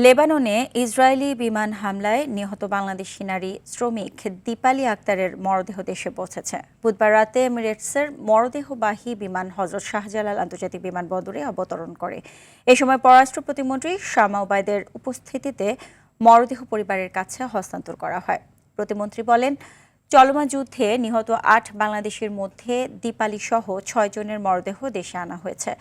লেবাননে ইসরায়েলি বিমান হামলায় নিহত বাংলাদেশি নারী শ্রমিক দীপালি আক্তারের মরদেহ দেশে পৌঁছেছে। বুধবার রাতে এমিরেটসের মরদেহবাহী বিমান হজরত শাহজালাল আন্তর্জাতিক বিমানবন্দরে অবতরণ করে। এ সময় পররাষ্ট্র প্রতিমন্ত্রী শামা ওবায়দের উপস্থিতিতে মরদেহ পরিবারের কাছে হস্তান্তর করা হয়। প্রতিমন্ত্রী বলেন, চলমান যুদ্ধে নিহত ৮ বাংলাদেশির মধ্যে দীপালি সহ ৬ জনের মরদেহ দেশে আনা হয়েছে।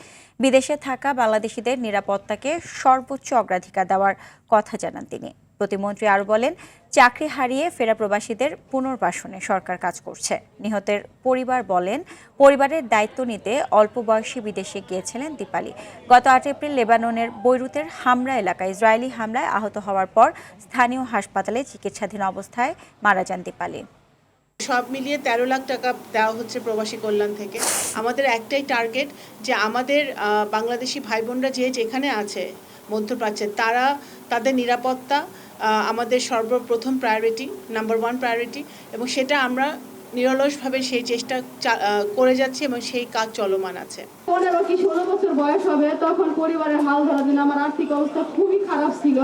বিদেশে থাকা বাংলাদেশিদের নিরাপত্তাকে সর্বোচ্চ অগ্রাধিকার দেওয়ার কথা জানান তিনি। প্রতিমন্ত্রী আরও বলেন, চাকরি হারিয়ে ফেরা প্রবাসীদের পুনর্বাসনে সরকার কাজ করছে। নিহতের পরিবার বলেন, পরিবারের দায়িত্ব নিতে অল্প বয়সী বিদেশে গিয়েছিলেন দীপালি। গত ৮ এপ্রিল লেবাননের বৈরুতের হামরা এলাকায় ইসরায়েলি হামলায় আহত হওয়ার পর স্থানীয় হাসপাতালে চিকিৎসাধীন অবস্থায় মারা যান দীপালি। সব মিলিয়ে ১৩ লাখ টাকা দেওয়া হচ্ছে প্রবাসী কল্যাণ থেকে। আমাদের একটাই টার্গেট যে আমাদের বাংলাদেশি ভাই বোনরা যেখানে আছে মধ্যপ্রাচ্যে, তাদের নিরাপত্তা আমাদের সর্বপ্রথম প্রায়োরিটি, নাম্বার 1 প্রায়োরিটি, এবং সেটা আমরা নিরলসভাবে সেই চেষ্টা করে যাচ্ছি এবং সেই কাজ চলমান আছে। ১৫ কি ১৬ বছর বয়স হবে তখন পরিবারের হাল ধরার জন্য আমার আর্থিক অবস্থা খুবই খারাপ ছিল।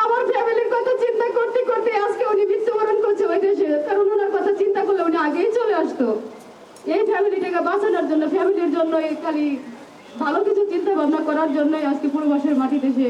আমার ফ্যামিলির কথা চিন্তা করতে করতে আজকে উনি মৃত্যুবরণ করছে ওই দেশে। কারণ ওনার কথা চিন্তা করলে উনি আগেই চলে আসতো। এই ফ্যামিলিটাকে বাঁচানোর জন্য, ফ্যামিলির জন্য খালি ভালো কিছু চিন্তা ভাবনা করার জন্যই আজকে পূর্বাসের মাটিতে সে